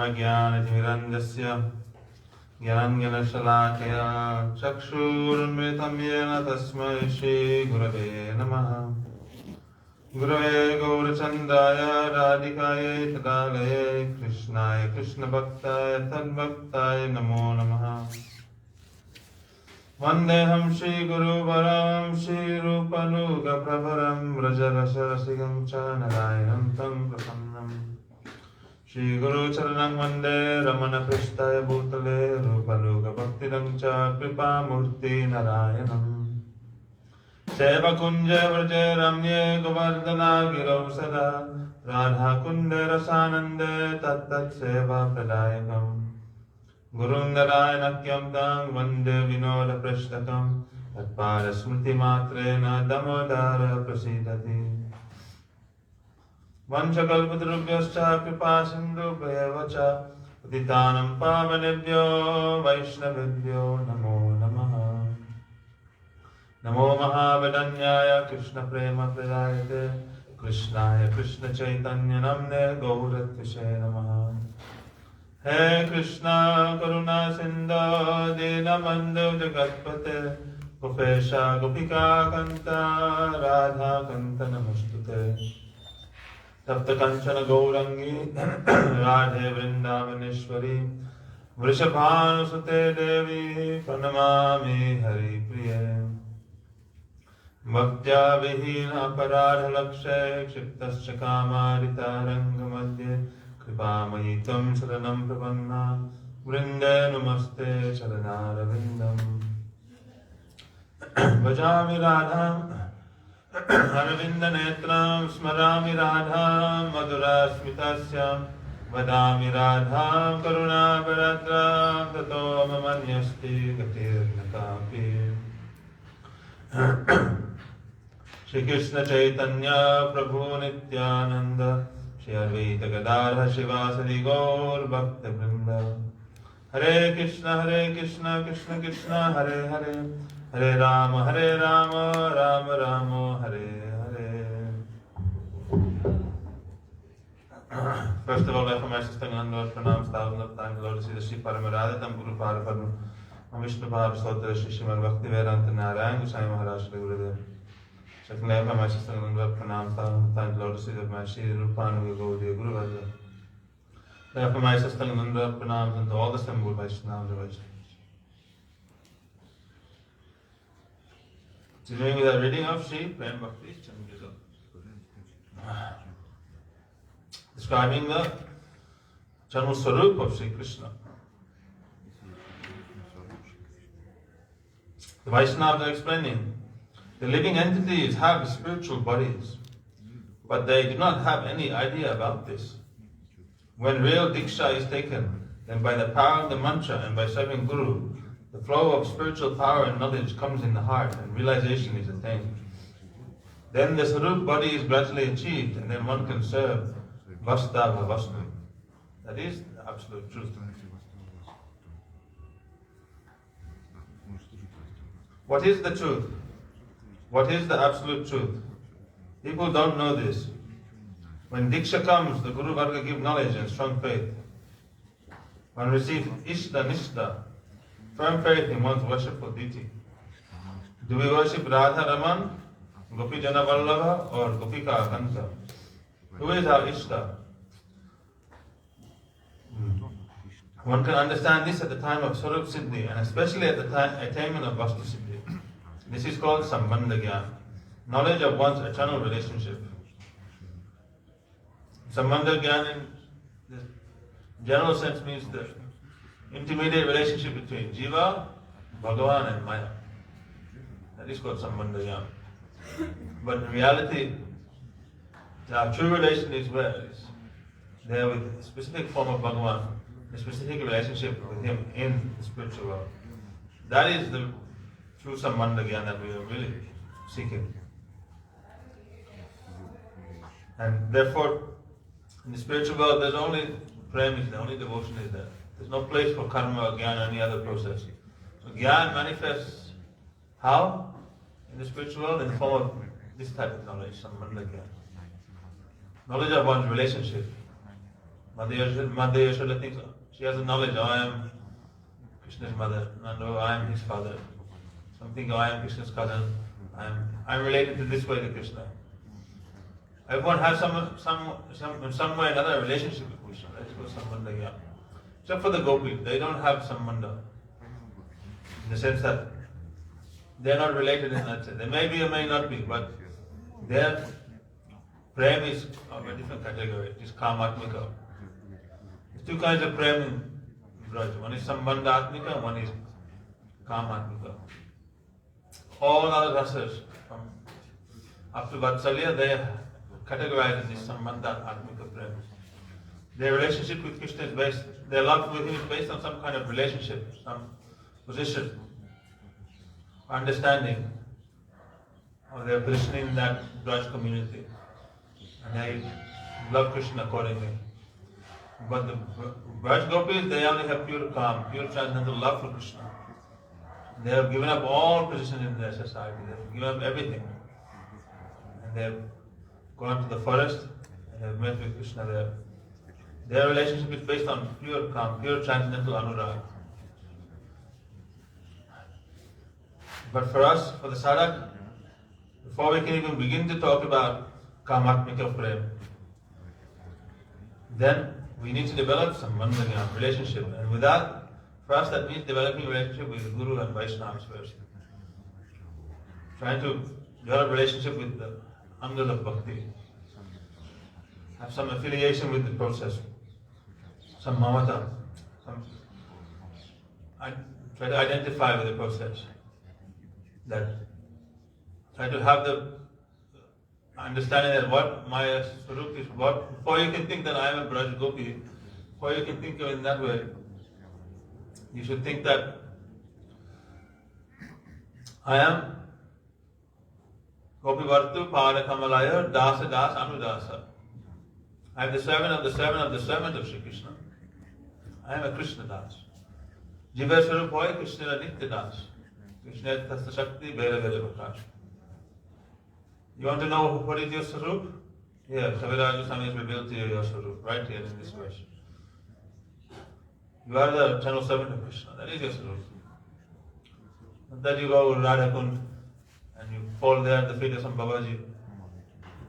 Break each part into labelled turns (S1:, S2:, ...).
S1: ब्रह्मज्ञानतिमिरन्धस्य ज्ञानशलाकया चक्षुरुन्मिलितं येन तस्मै श्रीगुरवे नमः। गुरवे गौरचन्द्राय राधिकायै तदालये कृष्णाय कृष्णभक्ताय तद्भक्ताय नमो नमः। वन्देऽहं श्रीगुरुवरं श्रीरूपनुगप्रभरं व्रजरसरसिकं च नारायणं तं प्रपन्नम्। श्रीगुरुचरणं वन्दे रमणपृष्ठाय भूतले रूपनुगभक्तिदं च कृपामूर्ति नारायणम्। सेवकुञ्जे व्रजे रम्ये गोवर्धना गिरौ सदा राधाकुन्दे रसानन्दे तत्तत्सेवाप्रदायकम्। गुरुन्दरायणक्यं तं वन्दे विनोदपृष्ठकं तत्पादस्मृतिमात्रेण दामोदर प्रसीदति। वंशकल्पतरुभ्यश्च कृपासिन्धुभ्येव च पतितानं पावनेभ्यो वैष्णवेभ्यो नमो नमः। नमो महावदन्याय कृष्णप्रेमप्रदायते कृष्णाय कृष्णचैतन्यनाम्ने गौरत्विषे नमः। हे कृष्णा करुणा सिन्धो दीनबन्धो जगत्पते गोपेश गोपिका कान्त राधा कान्त नमोस्तुते। तप्त कंचन गौरंगी राधे वृंदावनेश्वरी वृषभानुसुते देवी प्रणमामि हरिप्रिये। भक्त्या विहीन अपराधलक्षे क्षिप्तश्च कामारितारङ्गमध्ये कृपामयि त्वं शरणं प्रपन्ना वृन्दे नमस्ते चरणारविन्दम्। भजामि राधाम् अरविन्दनेत्रां स्मरामि राधां मधुरास्मितास्यां वदामि राधां करुणावरद्रां ततो ममन्यस्ति गतिर्न कापि। श्री कृष्ण चैतन्य प्रभु नित्यानंद श्री अद्वैत गदाधर शिवासदि गौर भक्त वृंद। हरे Krishna Krishna Krishna Hare Hare Hare Ram Ram Ram Hare Hare. First of all, I offer my sister Nandor pranams, thousands of times, Lord, to see the Sri Paramaradatam Guru Parapadma, Vishnu Parasotra, Sri Srimad Bhakti Vedanta Narayan Goswami Maharaj Shri Gurudev. Secondly, I offer my sister Nandor pranams, thousands of times, Lord, to see that my Sri Rupanuga Gaudiya Guru Vajra. I offer my sister Nandor pranams and to all the assembled Vaishnavas and Vaishnavas. Continuing with our reading of Sri Prem Bhakti Chandrika, describing the Janma Swarup of Sri Krishna. The Vaishnavas are explaining the living entities have spiritual bodies, but they do not have any idea about this. When real Diksha is taken, then by the power of the mantra and by serving Guru, the flow of spiritual power and knowledge comes in the heart and realization is attained. Then the Sarup body is gradually achieved and then one can serve Vastava Vastu. That is the absolute truth. What is the truth? What is the absolute truth? People don't know this. When Diksha comes, the Guru Varga give knowledge and strong faith. One receives Ishta Nishta, firm faith in one's worshipful deity. Do we worship Radha Raman, Gopi Jana Vallabha, or Gopika Kanta? Who is our Ishta? One can understand this at the time of Swarup Siddhi and especially at the time attainment of Vastu Siddhi. This is called Sambandha Gyan, knowledge of one's eternal relationship. Sambandha Gyan in the general sense means the intermediate relationship between Jiva, Bhagavan and Maya. That is called Sambandha Gyan. But in reality, our true relation is where? Is there with a specific form of Bhagavan, a specific relationship with him in the spiritual world. That is the true Sambandha Gyan that we are really seeking. And therefore, in the spiritual world, there's only prem is there, only devotion is there. There's no place for karma, jnana, or any other process. So jnana manifests how? In the spiritual world, in the form of this type of knowledge, Sambandha Gyan. Knowledge of one's relationship Mother Yashoda thinks she has a knowledge, oh, I am Krishna's mother, no, I am his father. Something, oh, I am Krishna's cousin, I am related to this way to Krishna. Everyone has in some way or another relationship with Krishna. That's what Sambandha, yeah. Except for the gopis, they don't have Sambandha. In the sense that they are not related in that sense. They may be or may not be, but their prem is of a different category. It is kamatmika. There's two kinds of prem in Braj. One is Sambandha Atmika, one is Kamatmika. All other rasas, from up to Vatsalya, they are categorized in this Sambandha Atmika prem. Their relationship with Krishna is based, their love with him is based on some kind of relationship, some position, understanding of their position in that Braj community. And they love Krishna accordingly. But the Braj gopis, they only have pure calm, pure transcendental love for Krishna. They have given up all positions in their society. They have given up everything. And they have gone to the forest and have met with Krishna there. Their relationship is based on pure calm, pure transcendental anurag. But for us, for the sadhak, before we can even begin to talk about kamatmika prem, then we need to develop some mandagyan, relationship. And with that, for us that means developing a relationship with the Guru and Vaishnavas first. Trying to develop a relationship with the angle of bhakti. Have some affiliation with the process. Some mamata. Try to identify with the process. That try to have the understanding that what my Swarup is, what, before you can think that I am a Braj Gopi, before you can think of it in that way, you should think that I am Gopi Vartu Pada Kamalaya Dasa Das Anudasa. I am the servant of the servant of the servant of Sri Krishna. I am a Krishna Das. Jiva Swarup Hoy Krishna Nitya Das. Krishna Tasta Shakti Veda Veda Prakash. You want to know what is your Swarup? Here, Kaviraj Swami has revealed to you your Swarup, right here in this verse. You are the eternal servant of Krishna, that is your Swarup. Not that you go Radha Kund and you fall there at the feet of some Babaji.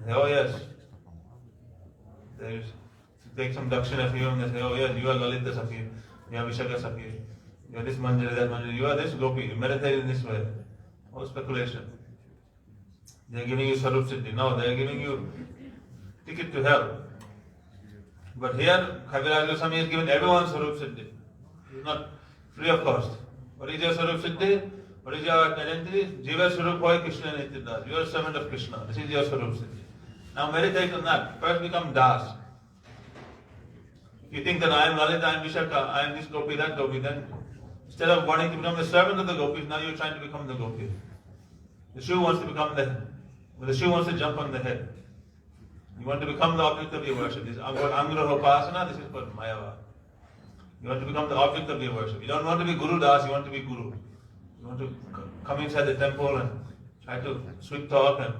S1: They say, oh yes. They take some dakshina for you and they say, oh yes, you are Lalita Sakhi, you are Vishaka Sakhi, you are this Manjari, that Manjari, you are this Gopi, you meditate in this way. All speculation. They are giving you Swarup Siddhi. No, they are giving you ticket to hell. But here, Kaviraj Goswami has given everyone Swarup Siddhi. It is not free of cost. What is your Swarup Siddhi? What is your identity? Jiva Swarup Hoy Krishna Nitya. You are a servant of Krishna. This is your Swarup Siddhi. Now meditate on that. First become Das. If you think that I am Lalita, I am Vishaka, I am this Gopi, that Gopi, then instead of wanting to become the servant of the Gopis, now you are trying to become the Gopi. The shoe wants to become the shoe wants to jump on the head. You want to become the object of your worship. This is Angraha Upasana, this is called Mayava. You want to become the object of your worship. You don't want to be Guru Das, you want to be Guru. You want to come inside the temple and try to sweet talk and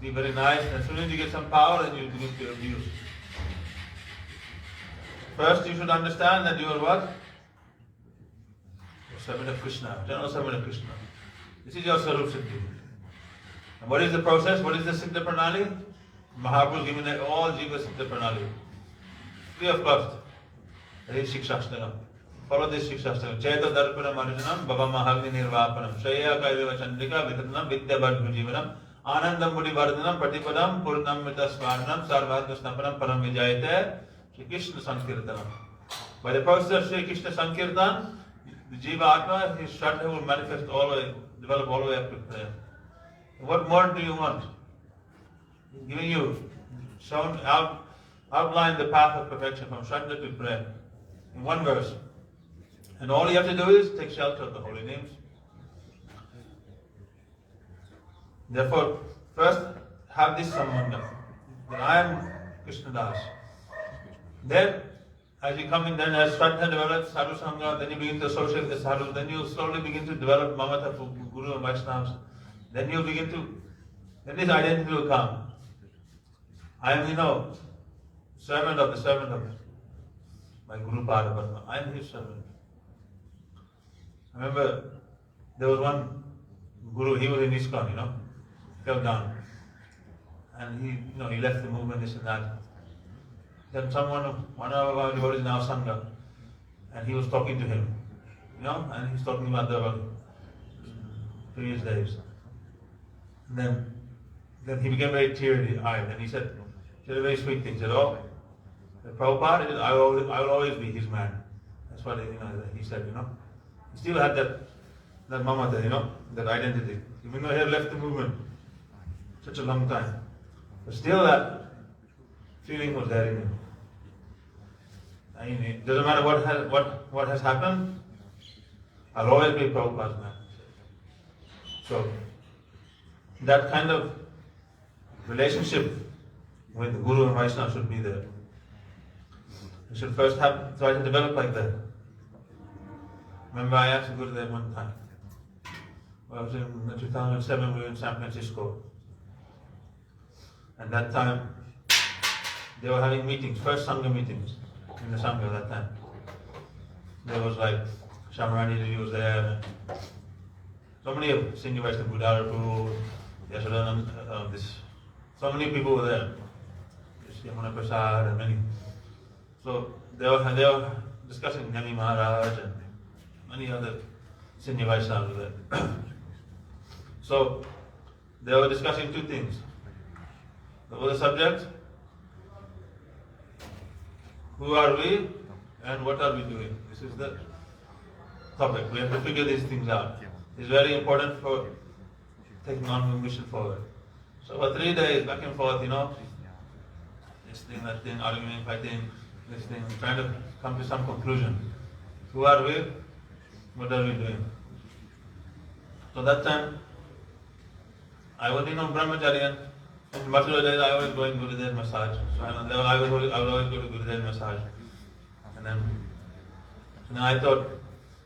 S1: be very nice. And as soon as you get some power, then you begin to abuse. First, you should understand that you are what? You're servant of Krishna, general servant of Krishna. This is your Swarup Siddhi. And what is the process? What is the Siddha Pranali? Mahaprabhu is giving all Jiva Siddha Pranali. Free of cost. That is Shikshashtagam. Follow this Shikshashtagam. Chaita Darpanam Arjanam, Baba Mahagni Nirvapanam, Shreya Kailiva Chandrika, Vitranam, Vidya Bhadru Jivanam, Anandam Mudi Vardhanam, Patipadam, Purnam Mita Swarnam, Sarvatma Snapanam, Param Vijayate, Shri Krishna Sankirtanam. By the process of Shri Krishna Sankirtan, the Jiva Atma, his Shraddha will manifest all the way, develop all the way up to prayer. What more do you want? He's giving you, outline the path of perfection from Shraddha to prayer in one verse. And all you have to do is take shelter of the holy names. Therefore, first have this sambandha, that I am Krishna Das. Then, as you come in, then as Shraddha develops, Sadhu Sangha, then you begin to associate with the Sadhu, then you slowly begin to develop Mamata for Guru and Vaishnavas. Then you begin to, then this identity will come. I am, servant of the servant of my Guru Pada Padma. I am his servant. I remember there was one Guru, he was in ISKCON, fell down. And he left the movement, this and that. Then one of our devotees in our Sangha, and he was talking to him, and he's talking about the previous days. And then he became very teary-eyed, and he said a very sweet thing. He said, Prabhupada, I will always be his man. That's what he said, He still had that mamata, that identity. Even though he had left the movement such a long time. But still that feeling was there in him. It doesn't matter what has happened, I'll always be Prabhupada's man. So that kind of relationship with the Guru and Vaishnava should be there. You should first try to develop like that. Remember, I asked the Gurudev one time. I was in 2007, we were in San Francisco. And that time, they were having meetings, first Sangha meetings in the Sangha at that time. There was like, Shamarani was there. So many of Senior Vaishnava, Buddha, Yashodanand, so many people were there. Yamuna Prasad and many. So they were discussing Nami Maharaj and many other Senior Vaishnavas were there. So they were discussing two things. What was the subject? Who are we and what are we doing? This is the topic. We have to figure these things out. It's very important for taking on the mission forward. So for 3 days, back and forth, this thing, that thing, arguing, fighting, this thing, trying to come to some conclusion. Who are we? What are we doing? So that time, I was Brahmachari, and in Mathura days I was going Gurudev massage. So I would always go to Gurudev massage. And then I thought,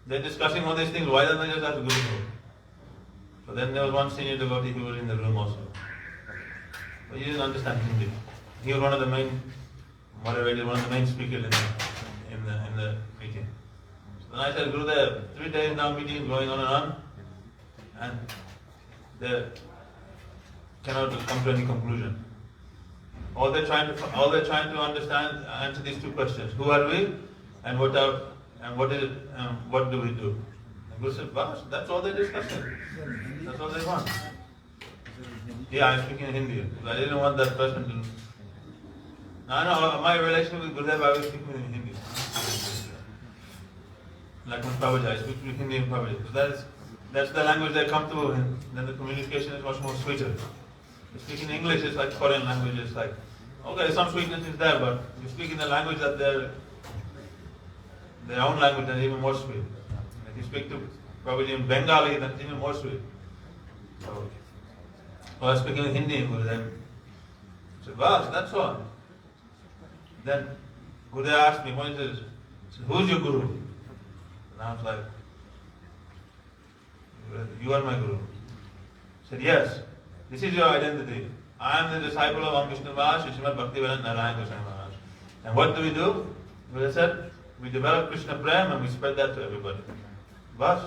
S1: they're discussing all these things, why don't they just ask Gurudev? So then there was one senior devotee who was in the room also. But he didn't understand Hindi. He was one of the main moderators, one of the main speakers in the meeting. So then I said, Gurudev, 3 days now meeting is going on, and they cannot come to any conclusion. All they're trying to understand, answer these two questions: who are we, and what do we do? And Guru said, "Bas, that's all they're discussing. That's all they want." Yeah, I'm speaking in Hindi. I didn't want that person to. No, my relation with Gurudev, I was speaking in Hindi. Like with Prabhuji, I speak Hindi in Prabhuji. So that's the language they're comfortable in. Then the communication is much more sweeter. You speak in English, it's like foreign language. It's like, okay, some sweetness is there, but you speak in the language that their own language, that's even more sweet. If you speak to Prabhuji in Bengali, that's even more sweet. So I was speaking in Hindi, and Gurudev said, "Bas, that's all." Then Gurudev asked me, "What is this?" He said, "Who's your Guru?" And I was like, "You are my Guru." He said, "Yes, this is your identity. I am the disciple of Vishnu Maharaj, Srimad Bhaktivedanta Narayan Goswami Maharaj." And what do? Gurudev said, we develop Krishna Prem and we spread that to everybody. Bas.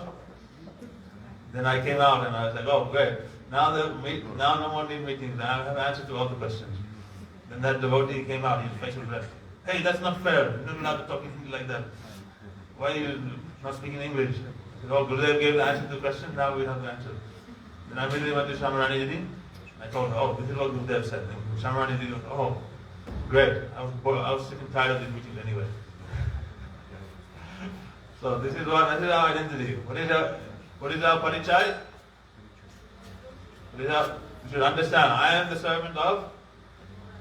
S1: Then I came out and I was like, oh great. Now no more need meetings. I have answers to all the questions. Then that devotee came out, his face was red. "Hey, that's not fair. You're not allowed to talk in Hindi like that. Why are you not speaking English?" I said, "Oh, Gurudev gave the answer to the question, now we have the answer." Then I immediately went to Shamarani Didi. I told her, "Oh, this is what Gurudev said." And Shamarani Didi was, "Oh, great. I was sick and tired of these meetings anyway." So this is our identity. What is our parichai? You should understand, I am the servant of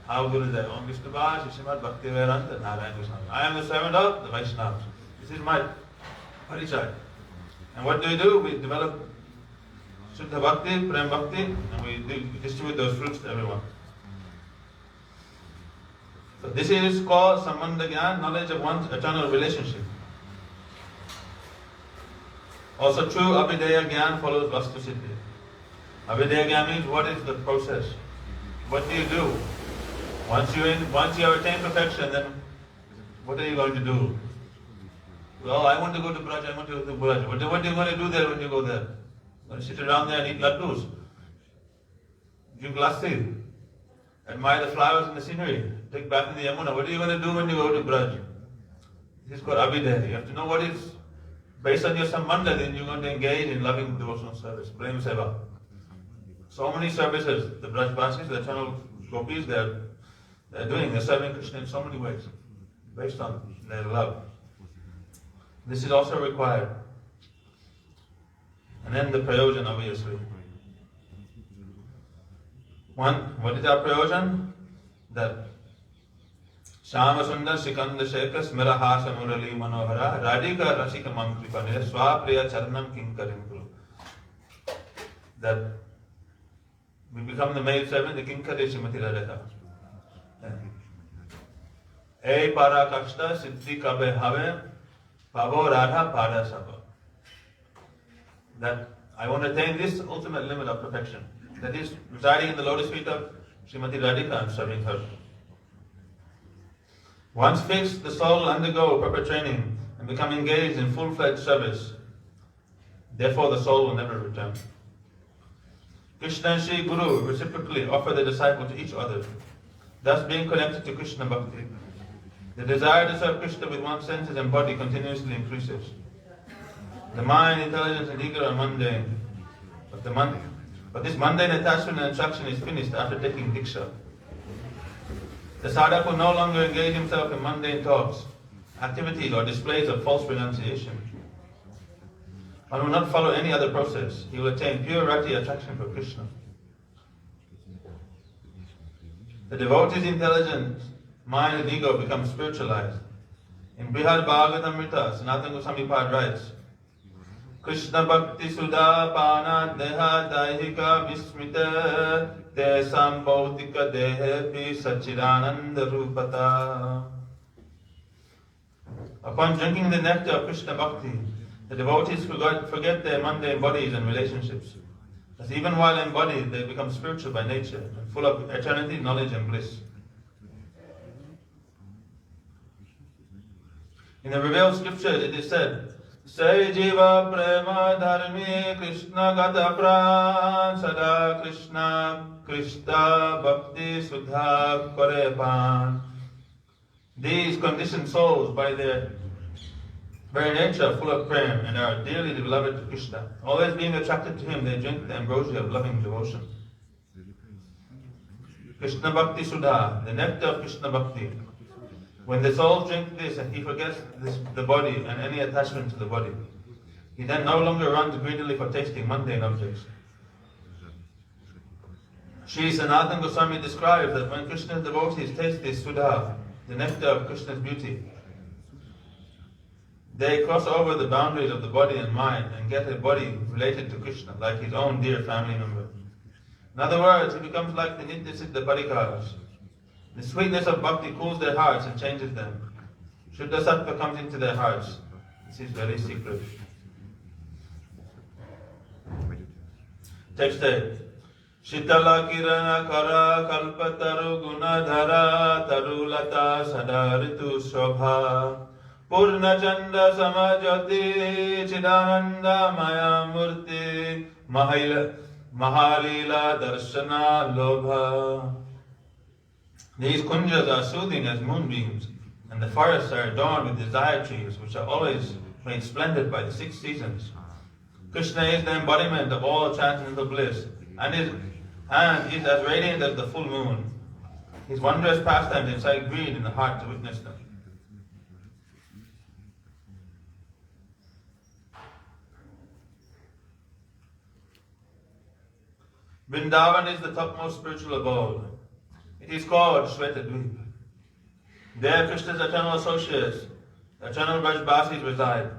S1: our Gurudev, Om Vishnu Maharaj, Srimad Bhaktivedanta Narayan Goswami. I am the servant of the Vaishnavas. This is my parichai. And what do? We develop Shuddha Bhakti, Prem Bhakti, and we distribute those fruits to everyone. So this is called Sambandha Gyan, knowledge of one's eternal relationship. Also true Abhideya Gyan follows Vastu Siddhi. Abhideya Gyan means what is the process? What do you do? Once you have attained perfection, then What are you going to do? Well, I want to go to Braj, I want to go to Braj. What are you going to do there when you go there? Going to sit around there and eat laddus, drink lassi, admire the flowers and the scenery, take bath in the Yamuna. What are you going to do when you go to Braj? This is called Abhidhari. You have to know what is, based on your sambandha, then you're going to engage in loving devotional service, Prem Seva. So many services, the Brajbasis, the eternal gopis, they're doing, they're serving Krishna in so many ways, based on their love. This is also required. And then the prayojan, obviously. One, what is our prayojan? That Shama Sundar Sikanda Shekha Smira Hasa Murali Manohara Radhika Rasika Mam Kripanira Swapriya Charanam Kinkarim Kuru. That we become the maid servant, the Kinkari Shrimati Radhika. E Para Kashta Siddhi Kabe Have Pavo Radha Pada Sabha. That I want to attain this ultimate limit of perfection. That is residing in the lotus feet of Srimati Radhika and serving her. Once fixed, the soul will undergo proper training and become engaged in full-fledged service. Therefore, the soul will never return. Krishna and Sri Guru reciprocally offer the disciple to each other, thus being connected to Krishna Bhakti. The desire to serve Krishna with one's senses and body continuously increases. The mind, intelligence, and ego are mundane, but this mundane attachment and attraction is finished after taking Diksha. The sadhak will no longer engage himself in mundane talks, activities, or displays of false renunciation. One will not follow any other process. He will attain pure rati attraction for Krishna. The devotee's intelligence, mind, and ego become spiritualized. In Brihad Bhagavatamrita, Sanatana Goswami Pad writes, Krishna Bhakti Sudha Pana Deha Daihika Vismita Desam Bhautika Dehepi Sachidananda Rupata. Upon drinking the nectar of Krishna Bhakti, the devotees forget their mundane bodies and relationships. As even while embodied, they become spiritual by nature, and full of eternity, knowledge, and bliss. In the revealed scriptures, it is said, Sai Jiva Prema Dharmi Krishna Gata Pran Sada Krishna Krishna Bhakti Sudha Korepan. These conditioned souls, by their very nature, are full of prem and are dearly beloved to Krishna. Always being attracted to him, they drink the ambrosia of loving devotion. Krishna Bhakti Sudha, the nectar of Krishna Bhakti. When the soul drinks this, and he forgets the body and any attachment to the body, he then no longer runs greedily for tasting mundane objects. Sri Sanatana Goswami describes that when Krishna's devotees taste this Sudha, the nectar of Krishna's beauty, they cross over the boundaries of the body and mind and get a body related to Krishna, like his own dear family member. In other words, he becomes like the Nitya Siddha Parikaras. The sweetness of bhakti cools their hearts and changes them. Shuddha Sattva comes into their hearts. This is very secret. Text 8. Shitala kirana kara kalpataru gunadhara tarulata sadaritu shobha purna chanda samajati chidananda maya murti mahalila darshana lobha. These kunjas are soothing as moonbeams, and the forests are adorned with desire trees, which are always made splendid by the 6 seasons. Krishna is the embodiment of all transcendental bliss, and is as radiant as the full moon. His wondrous pastimes incite greed in the heart to witness them. Vrindavan is the topmost spiritual abode. It is called Shvetadvip. There Krishna's eternal associates, the eternal Brajbasis, reside.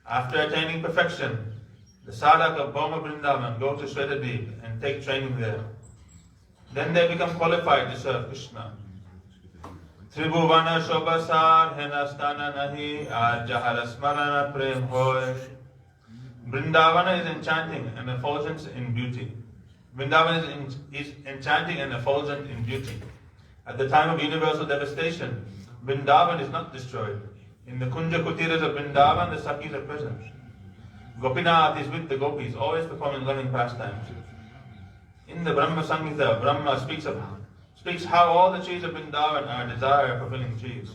S1: After attaining perfection, the sadhak of Bhoma Vrindavan go to Shvetadvip and take training there. Then they become qualified to serve Krishna. Tribhuvana Shobhasar Henastana Nahi Ajahara Smarana Prem Hoy. Vrindavana is enchanting and effulgent in beauty. Vrindavan is enchanting and effulgent in beauty. At the time of universal devastation, Vrindavan is not destroyed. In the Kunja Kutiras of Vrindavan, the Sakhis are present. Gopinath is with the gopis, always performing loving pastimes. In the Brahma Samhita, Brahma speaks how all the trees of Vrindavan are desire-fulfilling trees.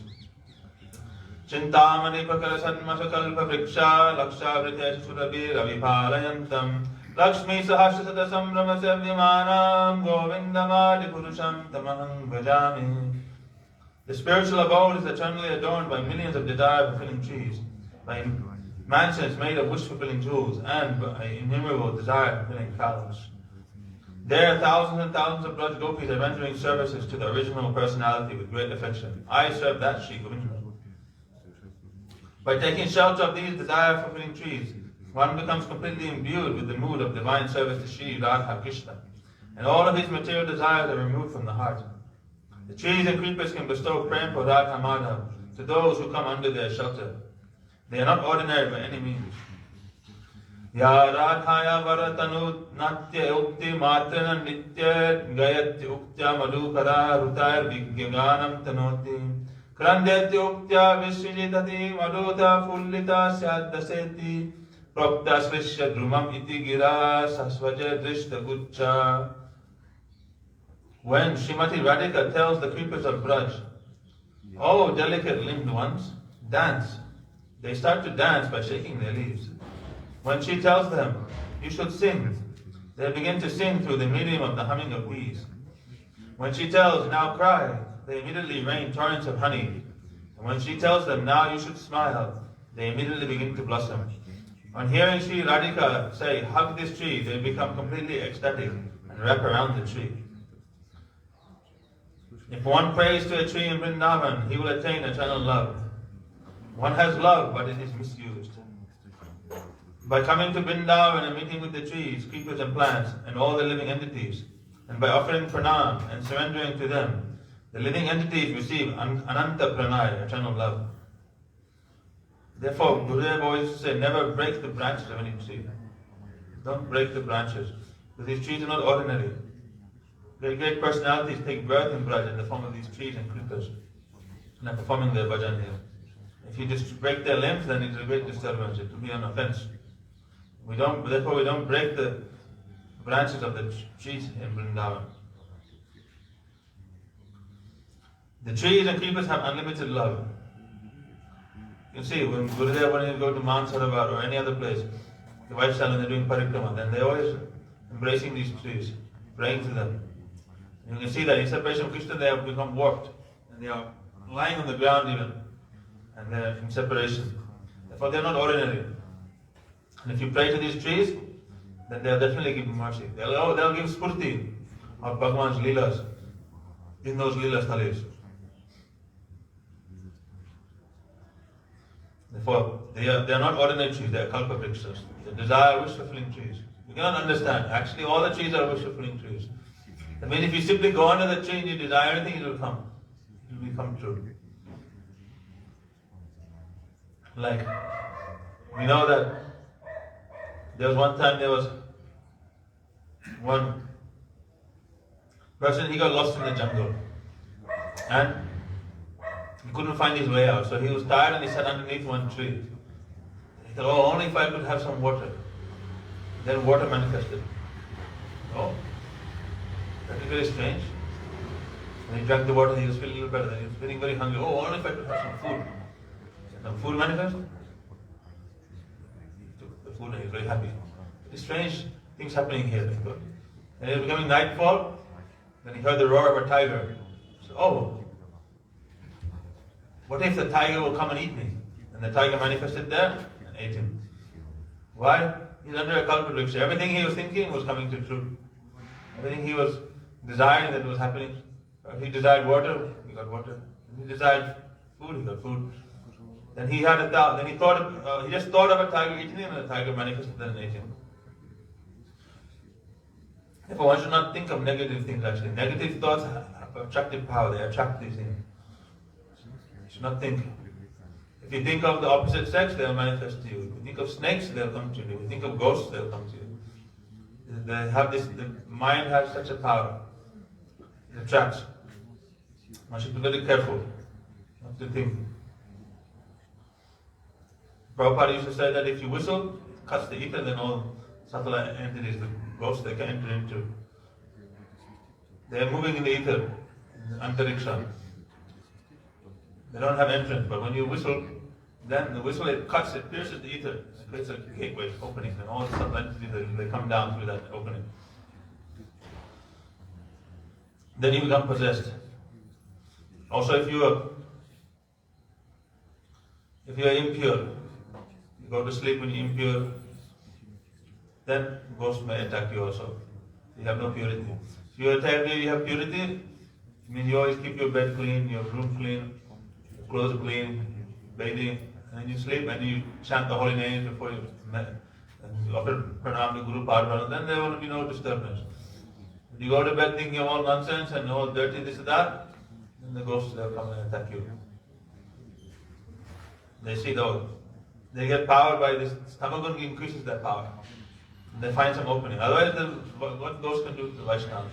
S1: Chintamani pakala sanmasa kalpa vriksha laksha vritesh surabhi ravipalayantam Lakshmi sahasrasada sambrama sevyamanam govindamadi purusham tamaham bhajami. The spiritual abode is eternally adorned by millions of desire-fulfilling trees, by mansions made of wish-fulfilling jewels, and by innumerable desire-fulfilling cows. There, thousands and thousands of Braj gopis are rendering services to the original personality with great affection. I serve that Shri Govinda. By taking shelter of these desire-fulfilling trees, one becomes completely imbued with the mood of divine service to Shri Radha Krishna, and all of his material desires are removed from the heart. The trees and creepers can bestow prem for Radha Madhav to those who come under their shelter. They are not ordinary by any means. Ya Radhaya Varatanu Natya Ukti Matrana Nitya Gayatya Uktya Madhukara Rutayar Vigyanam Tanoti Krandetya Uktya Vishwijitati Madhuta Fullita Syadaseti Propta Srishya Drumam Iti Gira Sasvaja Drishta Gucha. When Srimati Radhika tells the creepers of Braj, "Oh, delicate limbed ones, dance," they start to dance by shaking their leaves. When she tells them, "You should sing," they begin to sing through the medium of the humming of bees. When she tells, "Now cry," they immediately rain torrents of honey. And when she tells them, "Now you should smile," they immediately begin to blossom. On hearing Sri Radhika say, "Hug this tree," they become completely ecstatic and wrap around the tree. If one prays to a tree in Vrindavan, he will attain eternal love. One has love, but it is misused. By coming to Vrindavan and meeting with the trees, creepers and plants, and all the living entities, and by offering pranam and surrendering to them, the living entities receive ananta pranay, eternal love. Therefore, Gurudev always say, never break the branches of any tree. Don't break the branches, because these trees are not ordinary. Very great personalities take birth in Braj in the form of these trees and creepers, and are performing their bhajan here. If you just break their limbs, then it's a great disturbance. It will be an offense. Therefore we don't break the branches of the trees in Vrindavan. The trees and creepers have unlimited love. You see, when Gurudev, when you go to Mansarovar or any other place, the Vaishnav, when they're doing parikrama, then they're always embracing these trees, praying to them. And you can see that in separation from Krishna, they have become warped, and they are lying on the ground even, and they're in separation. Therefore, they're not ordinary. And if you pray to these trees, then they'll definitely give mercy. They'll give spurti of Bhagavan's leelas in those leela thalis. Therefore, they are not ordinary trees, they are kalpa vrikshas. They desire wish-fulfilling trees. You cannot understand. Actually, all the trees are wish-fulfilling trees. That means if you simply go under the tree and you desire anything, it will come. It will become true. Like, we know that there was one person, he got lost in the jungle. And he couldn't find his way out. So he was tired and he sat underneath one tree. He thought, "Oh, only if I could have some water." Then water manifested. Oh, that is very strange. When he drank the water, he was feeling a little better. Then he was feeling very hungry. "Oh, only if I could have some food." Some food manifested. He took the food and he was very happy. It's strange things happening here. And it was becoming nightfall. Then he heard the roar of a tiger. So, "Oh, what if the tiger will come and eat me?" And the tiger manifested there and ate him. Why? He's under a kalpa vriksha. Everything he was thinking was coming to truth. Everything he was desiring, that was happening. If he desired water, he got water. If he desired food, he got food. Then he had he just thought of a tiger eating him, and the tiger manifested and ate him. Therefore, one should not think of negative things actually. Negative thoughts have attractive power, they attract these things. You should not think. If you think of the opposite sex, they'll manifest to you. If you think of snakes, they'll come to you. If you think of ghosts, they'll come to you. The mind has such a power. It attracts. One should be very careful. Have to think. Prabhupada used to say that if you whistle, it cuts the ether, then all subtle entities, the ghosts, they can enter into. They are moving in the ether, in the antariksha. They don't have entrance, but when you whistle, then the whistle, it cuts, it pierces the ether, it creates a gateway, opening, and all the subtle entities, they come down through that opening. Then you become possessed. Also, if you are impure, you go to sleep when you're impure, then ghosts may attack you also. You have no purity. If you have purity, it means you always keep your bed clean, your room clean, your clothes clean, bathing, and then you sleep and you chant the holy names before you offer pranam to Guru Padma, then there will be no disturbance. If you go to bed thinking of all nonsense and all dirty this and that, then the ghosts will come and attack you. They see those. They get power by this. Tamagun increases their power. And they find some opening. Otherwise, what ghosts can do to the Vaishnavas?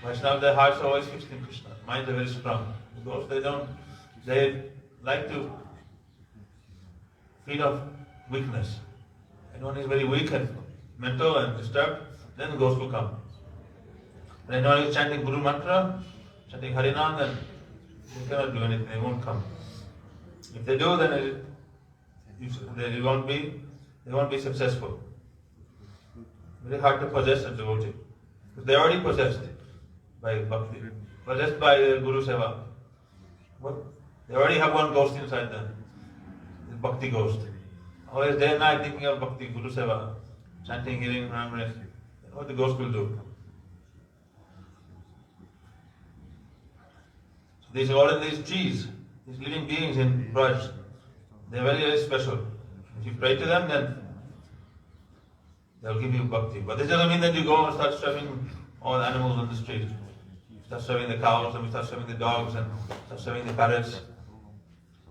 S1: Vaishnavas, their hearts are always fixed in Krishna. Minds are very strong. The ghosts, they like to feed off weakness. Anyone is very weak and mental and disturbed, then the ghost will come. When anyone is chanting Guru Mantra, chanting Harinam, then they cannot do anything, they won't come. If they do, then they won't be successful. Very hard to possess a devotee. Because they are already possessed by bhakti, possessed by Guru Seva. They already have one ghost inside them, the bhakti ghost. Always day and night thinking of bhakti, Guru Seva, chanting, hearing, remembering. What the ghost will do. So these trees, these living beings in Braj, they are very, very special. If you pray to them, then they will give you bhakti. But this doesn't mean that you go and start serving all the animals on the street. You start serving the cows, and you start serving the dogs, and start serving the parrots.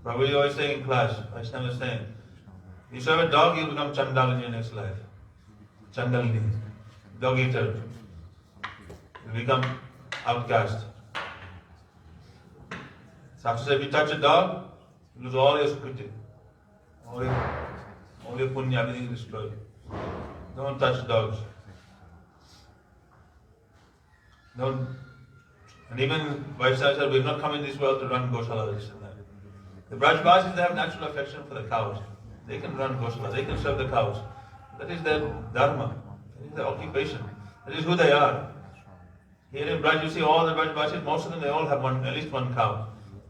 S1: Prabhu is always saying in class, Vaishnava is saying, you serve a dog, you become Chandal in your next life. Chandalini, dog eater. You become outcast. Shastra says, if you touch a dog, you lose all your sukriti. All your punya, everything is destroyed. Don't touch dogs. Don't. And even Vaishnavas said, we have not come in this world to run Goshala, this and that. The Brajbasis, they have natural affection for the cows. They can run Goshala, they can serve the cows. That is their dharma, that is their occupation, that is who they are. Here in Braj, you see all the Brajbasis, most of them, they all have at least one cow.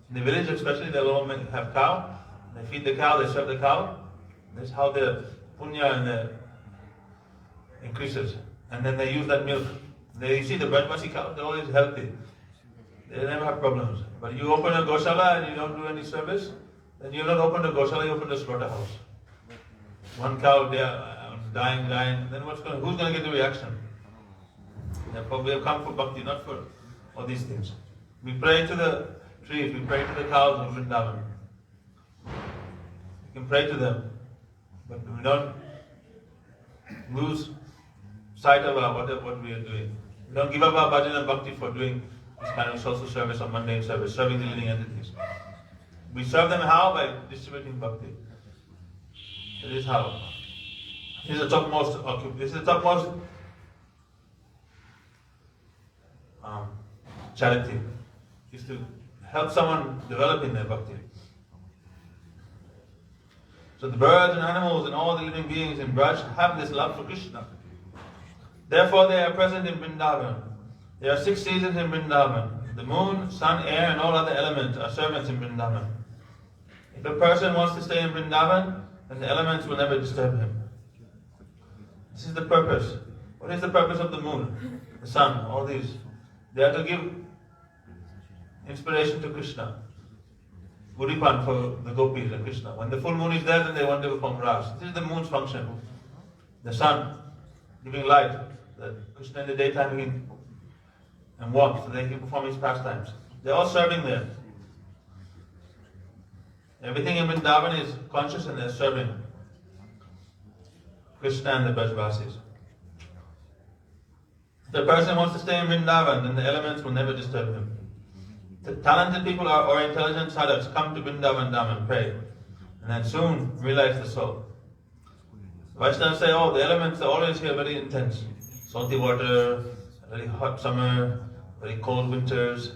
S1: In the village especially, they all have cow. They feed the cow, they serve the cow. That's how their punya and their increases. And then they use that milk. You see the Brajbasi cows, they're always healthy. They never have problems. But you open a Goshala and you don't do any service, then you don't open a Goshala, you open a slaughterhouse. One cow dying, then who's going to get the reaction? Therefore we have come for bhakti, not for all these things. We pray to the trees, we pray to the cows of Vrindavan. We can pray to them, but we don't lose sight of what we are doing. We don't give up our bhajan and bhakti for doing this kind of social service or mundane service, serving the living entities. We serve them how? By distributing bhakti. That is how. This is the topmost charity, is to help someone develop in their bhakti. So the birds and animals and all the living beings in Braj have this love for Krishna. Therefore they are present in Vrindavan. There are 6 seasons in Vrindavan. The moon, sun, air and all other elements are servants in Vrindavan. If a person wants to stay in Vrindavan, then the elements will never disturb him. This is the purpose. What is the purpose of the moon, the sun, all these? They are to give inspiration to Krishna. Guripan for the gopis and Krishna. When the full moon is there, then they want to perform ras. This is the moon's function. The sun giving light, that Krishna in the daytime can and walk so they can perform his pastimes. They're all serving there. Everything in Vrindavan is conscious and they're serving Krishna and the Brajbasis. If the person wants to stay in Vrindavan, then the elements will never disturb him. The talented people or intelligent sadhaks come to Vrindavan Dham and pray, and then soon realize the soul. Vaishnavas say, oh, the elements are always here very intense. Salty water, very hot summer, very cold winters.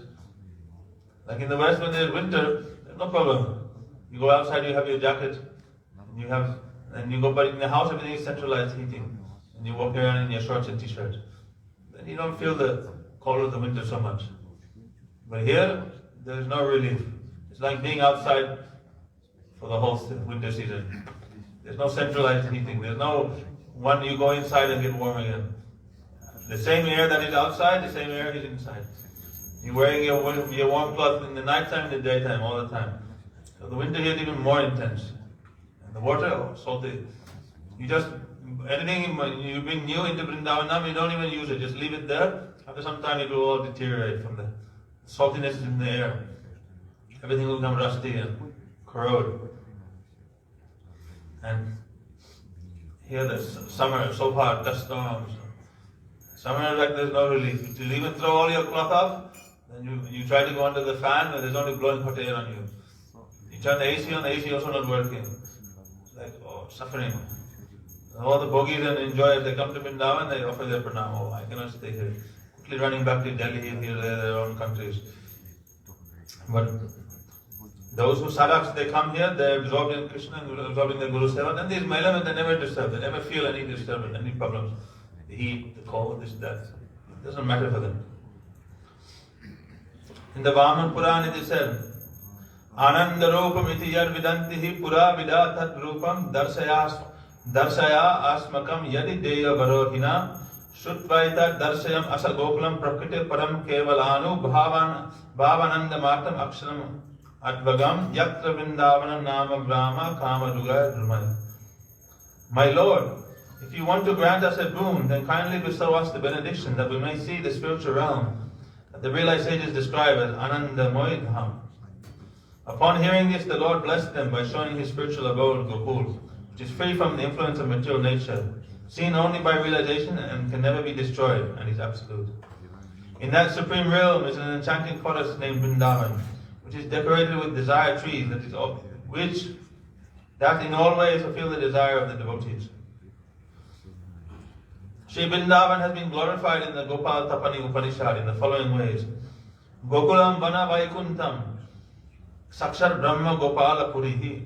S1: Like in the West, when there's winter, there's no problem. You go outside, you have your jacket, and you go, but in the house, everything is centralized heating. And you walk around in your shorts and t-shirt. Then you don't feel the cold of the winter so much. But here, there is no relief. It's like being outside for the whole winter season. There's no centralized heating. There's no one you go inside and get warm again. The same air that is outside, the same air is inside. You're wearing your warm cloth in the nighttime and the daytime, all the time. So the winter here is even more intense. And the water, salty. Anything you bring new into Vrindavan, you don't even use it. Just leave it there. After some time, it will all deteriorate from the saltiness is in the air. Everything will become rusty and corrode. And here the summer is so hot, dust storms. Summer is like there's no relief. If you even throw all your cloth off, then you try to go under the fan, but there's only blowing hot air on you. You turn the AC on, the AC also not working. It's like, suffering. All the bogies and enjoyers, they come to Vrindavan, they offer their pranam. Oh, I cannot stay here. Quickly running back to Delhi, here, their own countries. But those who sadhaks, they come here, they're absorbed in Krishna and absorbed in their Guru Seva. Then these elements, they never disturb. They never feel any disturbance, any problems. The heat, the cold, this, that. It doesn't matter for them. In the Vaman Puran, it is said, Ananda Rupam iti yad vidantihi pura vida tat rupam darshaya asmakam yadi deya varohina shutvaita darshayam asa gokulam prakite param kevalanu bhavananda matam aksharam advagam yatra vrindavana nama brahma kama duga drumaya. My Lord, if you want to grant us a boon, then kindly bestow us the benediction that we may see the spiritual realm that the realized sages describe as Anandamoy Dham. Upon hearing this, the Lord blessed them by showing his spiritual abode, Gokul, which is free from the influence of material nature, seen only by realization and can never be destroyed, and is absolute. In that supreme realm is an enchanting forest named Vrindavan, which is decorated with desire trees that in all ways fulfill the desire of the devotees. Shri Vrindavan has been glorified in the Gopal Tapani Upanishad in the following ways. Gokulam Vana Vaikuntam Sakshar Brahma Gopala Purihi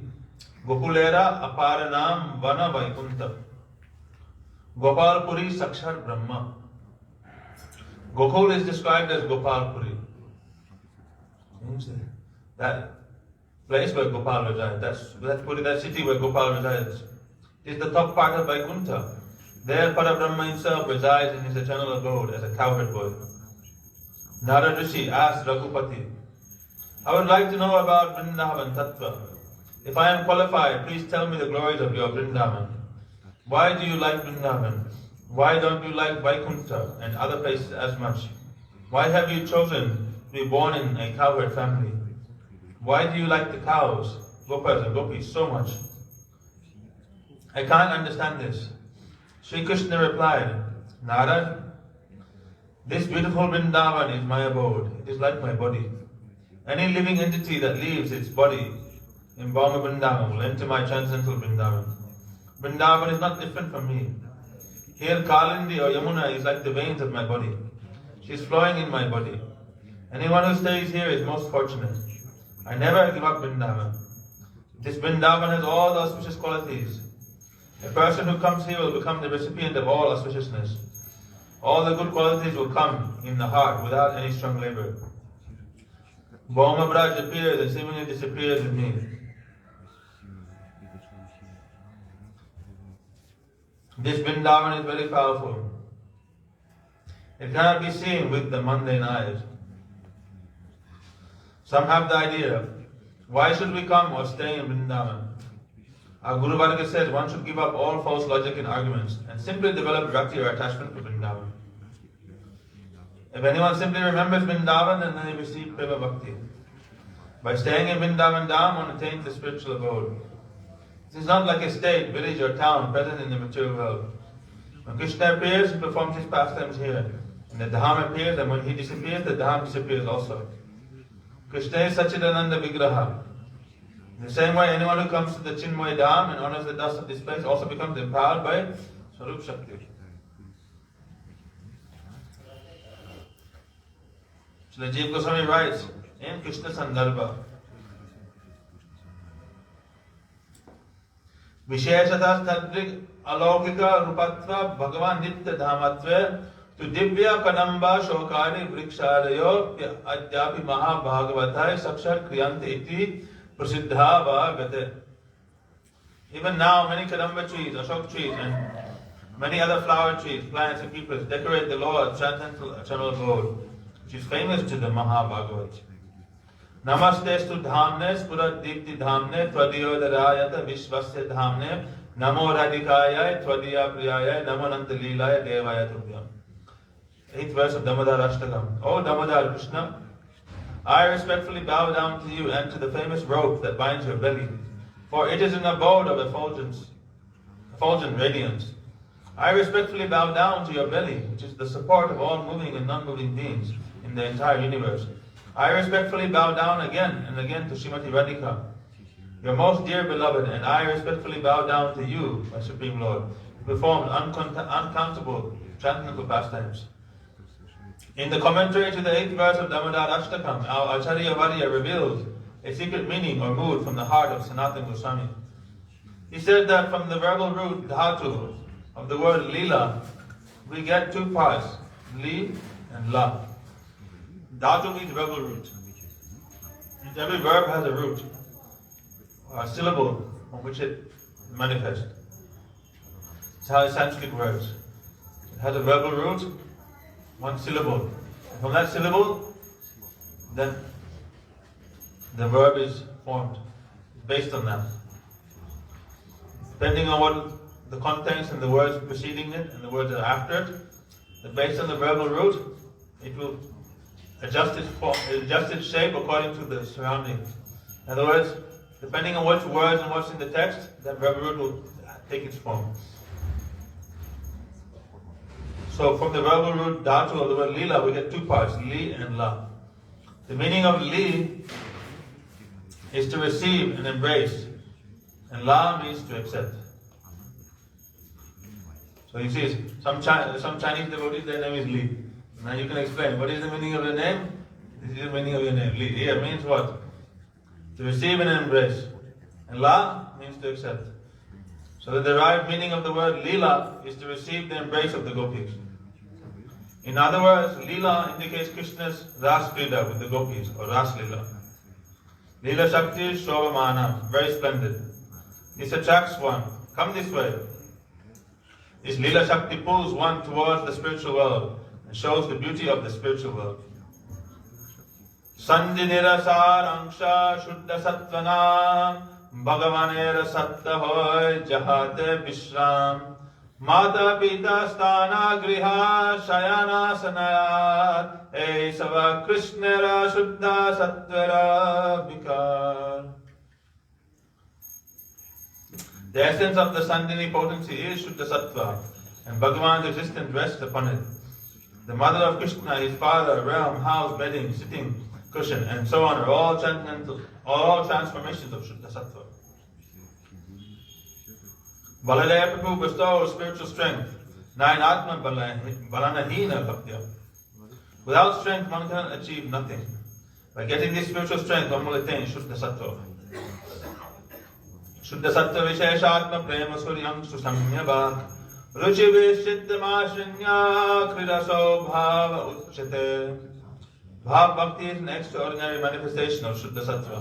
S1: Gokulera Aparanam Vana Vaikuntam Gopal Puri Sakshar Brahma. Gokul is described as Gopal Puri. That place where Gopal resides, that city where Gopal resides, is the top part of Vaikuntha. There Parabrahma himself resides in his eternal abode as a cowherd boy. Narad Rishi asked Raghupati, I would like to know about Vrindavan Tattva. If I am qualified, please tell me the glories of your Vrindavan. Why do you like Vrindavan? Why don't you like Vaikuntha and other places as much? Why have you chosen to be born in a cowherd family? Why do you like the cows, gopas and gopis so much? I can't understand this. Sri Krishna replied, Narad, this beautiful Vrindavan is my abode. It is like my body. Any living entity that leaves its body in Brahma Vrindavan will enter my transcendental Vrindavan. Vrindavan is not different from me. Here Kalindi or Yamuna is like the veins of my body. She is flowing in my body. Anyone who stays here is most fortunate. I never give up Vrindavan. This Vrindavan has all the auspicious qualities. A person who comes here will become the recipient of all auspiciousness. All the good qualities will come in the heart without any strong labor. Bhoma Braj appears and seemingly disappears with me. This Vrindavan is very powerful. It cannot be seen with the mundane eyes. Some have the idea, why should we come or stay in Vrindavan? Our Guru Varga says one should give up all false logic and arguments and simply develop bhakti or attachment to Vrindavan. If anyone simply remembers Vrindavan, then they receive Prema Bhakti. By staying in Vrindavan Dham, one attains the spiritual abode. This is not like a state, village or town present in the material world. When Krishna appears, he performs his pastimes here. And the Dham appears, and when he disappears, the Dham disappears also. Krishna is Sachidananda Vigraha. In the same way, anyone who comes to the Chinmay Dham and honors the dust of this place also becomes empowered by Swarup Shakti. So the Jiva Goswami writes in Krishna Sandarbha, Visheshata Tadrik Alaukika Rupatva Bhagavan Nitya Dhamatve to Divya Kadamba Shokari Vrikshadayo Adyapi Maha Bhagavatai Sakshar Kriyante Iti Prasiddha Bhagate. Even now, many Kadamba trees, Ashok trees, and many other flower trees, plants, and creepers decorate the Lord's transcendental eternal abode, which is famous to the Maha Bhagavat. Namastestu Dhamne Spurat Dipti Dhamne Twadiyodharayata Vishvasya Dhamne Namo Radhikaya Twadiya Priyaya Namo Nanta Leelaya Devaya Tubhyam. 8th verse of Damodar Ashtakam. O Damodar Krishna, I respectfully bow down to you and to the famous rope that binds your belly, for it is an abode of effulgent radiance. I respectfully bow down to your belly, which is the support of all moving and non-moving beings in the entire universe. I respectfully bow down again and again to Srimati Radhika, your most dear beloved, and I respectfully bow down to you, my Supreme Lord, who performed uncountable transcendental pastimes. In the commentary to the 8th verse of Damodar Ashtakam, our Acharya Varya reveals a secret meaning or mood from the heart of Sanatana Goswami. He said that from the verbal root dhatu of the word lila, we get two parts, li and la. Dhatu means verbal root. Every verb has a root, or a syllable on which it manifests. It's how Sanskrit works. It has a verbal root, one syllable. And from that syllable, then the verb is formed, based on that. Depending on what the contents and the words preceding it and the words that are after it, based on the verbal root, it will adjust its form, adjust its shape according to the surroundings. In other words, depending on which words and what's in the text, that verbal root will take its form. So from the verbal root dhatu of the word lila, we get two parts, li and la. The meaning of li is to receive and embrace, and la means to accept. So you see, some Chinese devotees, their name is Li. Now you can explain, what is the meaning of your name? This is the meaning of your name. Li here means what? To receive and embrace. And la means to accept. So the derived meaning of the word lila is to receive the embrace of the gopis. In other words, lila indicates Krishna's ras krida with the gopis, or ras lila. Lila Shakti is Shobhamana, very splendid. This attracts one. Come this way. This Lila Shakti pulls one towards the spiritual world and shows the beauty of the spiritual world. Sandinira Sarangsha Shuddha Sattvanam Bhagavanera Satta Hoy Jahate Vishram Mata Pita Sthana Griha Shayana Sanayat Esava Krishnera Shuddha Sattvara Vikar. The essence of the Sandini potency is Shuddha Sattva, and Bhagavan's existence rests upon it. The mother of Krishna, his father, realm, house, bedding, sitting, cushion, and so on are all transcendental, all transformations of Shuddha Sattva. Baladaya Prabhu bestows spiritual strength. Nine Atma Balanahina Bhaktya. Without strength, one cannot achieve nothing. By getting this spiritual strength, one will attain Shuddha Sattva. Shuddha Sattva Visheshatma Prema Suryam Susamyabha Ruchi Vishiddhamashrinya Kridaso Bhava Uchate. Bhav Bhakti is an extraordinary manifestation of Shuddha Sattva.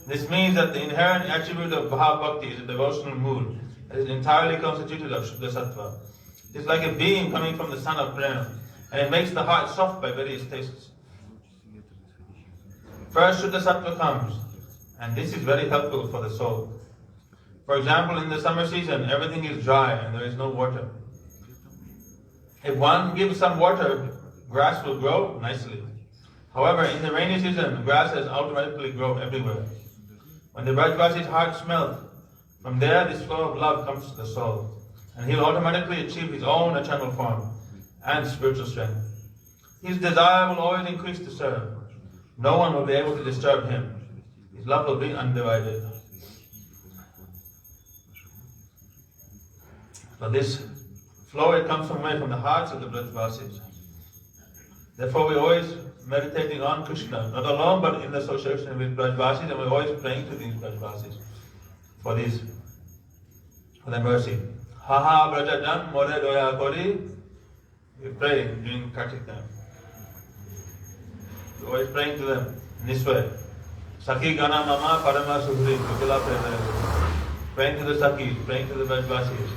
S1: This means that the inherent attribute of Bhav Bhakti is a devotional mood that is entirely constituted of Shuddha Sattva. It is like a beam coming from the sun of Prema, and it makes the heart soft by various tastes. First Shuddha Sattva comes, and this is very helpful for the soul. For example, in the summer season, everything is dry and there is no water. If one gives some water, grass will grow nicely. However, in the rainy season, grasses automatically grow everywhere. When the Brajvasi's heart melt, from there this flow of love comes to the soul, and he will automatically achieve his own eternal form and spiritual strength. His desire will always increase to serve. No one will be able to disturb him. His love will be undivided. So this flow, it comes from where? From the hearts of the Brajvasis. Therefore we always meditating on Krishna, not alone but in association with Brajvasis, and we're always praying to these Brajvasis for their mercy. Ha ha Brajajan more doya kori. We pray during Kartik time. We're always praying to them in this way. Sakhi Gana Mama Parama Sudri Kukila praying to the Sakhis, praying to the Brajvasis.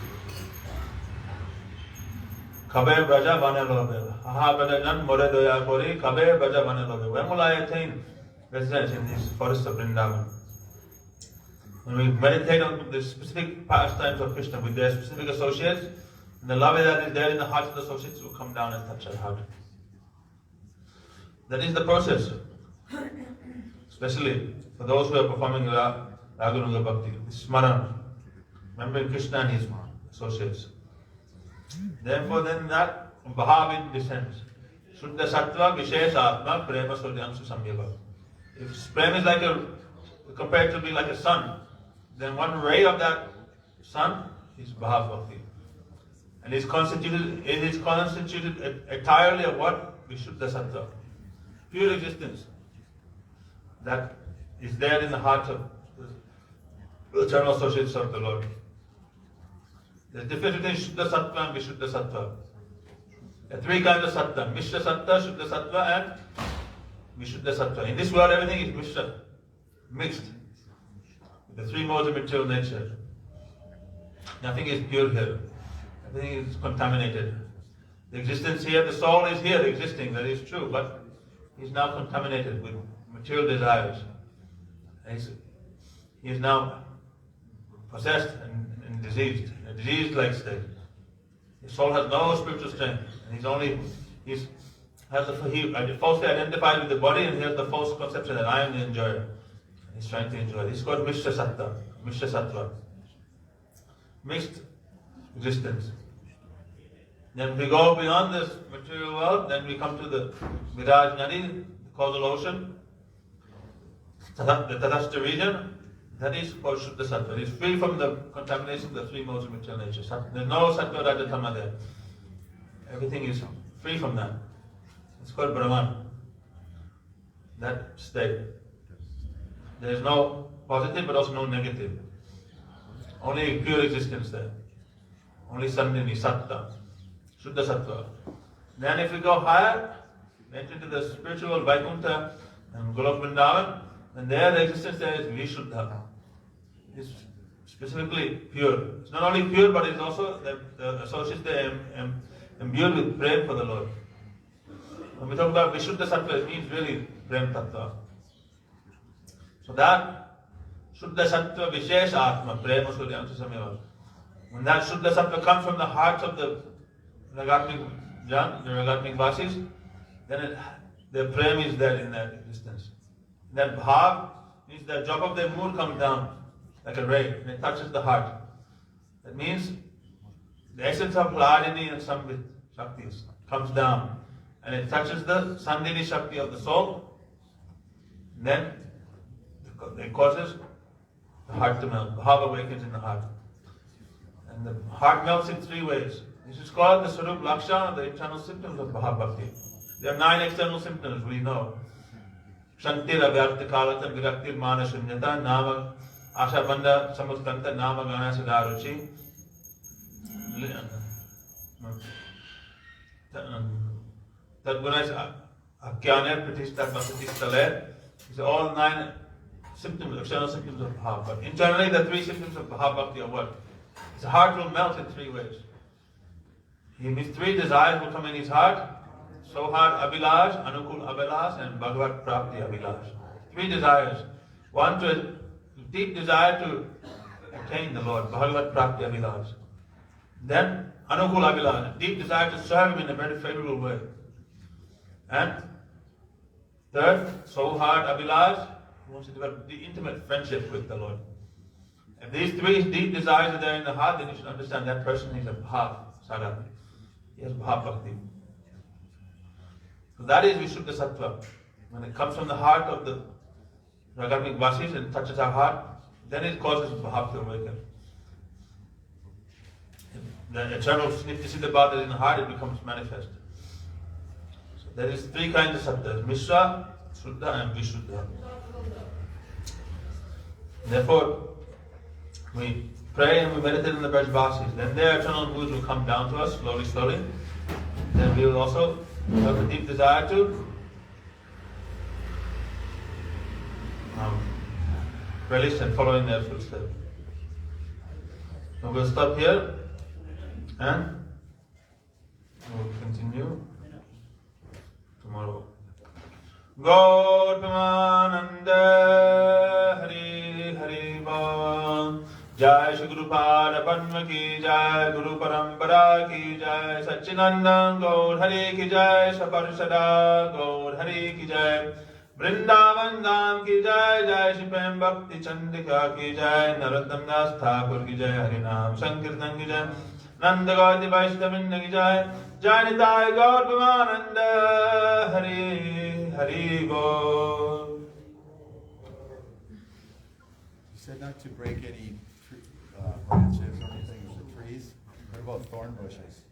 S1: Kabe Braja Vanalobe. Ha Brajajan more doya kori. Kabe Braja Vanalobe. When will I attain residence in these forests of Vrindavan? When we meditate on the specific pastimes of Krishna with their specific associates, and the love that is there in the hearts of the associates will come down and touch our heart. That is the process. Especially for those who are performing Raganuga Bhakti, Smaran, remembering Krishna and his associates. Therefore, then that Bhavan descends. Shuddha Sattva Vishesh Atma Prema Suryamsu Samyava. If Prema is compared to be like a sun, then one ray of that sun is Bhav Bhakti. And it is constituted entirely of what? Vishuddha Sattva. Pure existence. That is there in the hearts of the eternal associates of the Lord. There is difference between Shuddha Sattva and Vishuddha Sattva. There are three kinds of Sattva: Mishra Sattva, Shuddha Sattva, and Vishuddha Sattva. In this world, everything is Mishra, mixed with the three modes of material nature. Nothing is pure here. Everything is contaminated. The existence here, the soul is here existing, that is true, but he is now contaminated with material desires. He is now possessed and diseased, in a diseased-like state. His soul has no spiritual strength, and he's falsely identified with the body, and he has the false conception that I am the enjoyer. He's trying to enjoy. This is called Mishra Sattva. Mixed existence. Then we go beyond this material world, then we come to the Viraj Nadi, the causal ocean, the Tadashta region. That is called Shuddha Sattva. It is free from the contamination of the three modes of material nature. There is no Sattva Rajatama there. Everything is free from that. It's called Brahman. That state. There is no positive but also no negative. Only pure existence there. Only Sandhini, Sattva. Shuddha Sattva. Then if we go higher, enter into the spiritual Vaikuntha and Golok Vrindavan, and there the existence there is Vishuddha. It's specifically pure. It's not only pure, but it's also the associates there imbued with prem for the Lord. When we talk about Vishuddha Sattva, it means really Prem Tattva. So that Shuddha Sattva Vishesh Atma, Prema Suryamsu Samyava. When that Shuddha Sattva comes from the hearts of the Ragatmik Jan, the Ragatmik Vasis, then the Prem is there in that existence. That Bhav means the drop of the moon comes down like a ray and it touches the heart. That means the essence of Hladini and Samvit Shaktis comes down and it touches the Sandhini Shakti of the soul. Then it causes the heart to melt. Bhav awakens in the heart. And the heart melts in three ways. This is called the Sarup Lakshana, the internal symptoms of Bhav Bhakti. There are 9 external symptoms we know. Shantir Abhyartha Kalata Viraktir Mana Shunyata Nama Ashabanda Samuskanta Nama Gana Sadaruchi Tadgunais Akyane Pratishta Pasatistale. These are all 9 symptoms, external symptoms of Bhav. But internally, the 3 symptoms of Bhav Bhakti are what? His heart will melt in 3 ways. His 3 desires will come in his heart. Sohad Abhilash, Anukul Abhilash, and Bhagavat Prapti Abhilash. 3 desires. One, deep desire to attain the Lord, Bhagavat Prapti Abhilash. Then Anukul Abhilash, deep desire to serve him in a very favorable way. And third, Sohad Abhilash, he wants to develop the intimate friendship with the Lord. If these 3 deep desires are there in the heart, then you should understand that person is a Bhav Sadhana. He has Bhav Bhakti. So that is Vishuddha Sattva. when it comes from the heart of the Ragatmik Vasis and touches our heart, then it causes Bhav to awaken. The eternal Nitya-Siddha Bhav that is in the heart, it becomes manifest. So there is three kinds of sabdas: Mishra, Shuddha and Vishuddha. Therefore, we pray and we meditate on the Brajvasis. Then their eternal moods will come down to us slowly, slowly. Then we will also have a deep desire to relish and follow in their footsteps. So we'll stop here and we'll continue tomorrow. Gaur Premanande Hari Hari Bol. Jai Shri Guru Pada Padma Ki Jai, Guru Parampara Ki Jai, Satchinandan Gaur Hari Ki Jai, Saparishada Gaur Hari Ki Jai, Vrindavan Dham Ki Jai, Jai Shri Prem Bhakti Chandrika Ki Jai, Narottam Das Thakur Ki Jai, Harinam Sankirtan Ki Jai, Nanda Gaudi Vaishnavinda Ki Jai, Jai Nitai Gaur Premananda Hari Hari Bol.
S2: You said not to break any branches or anything of the trees. What about thorn bushes?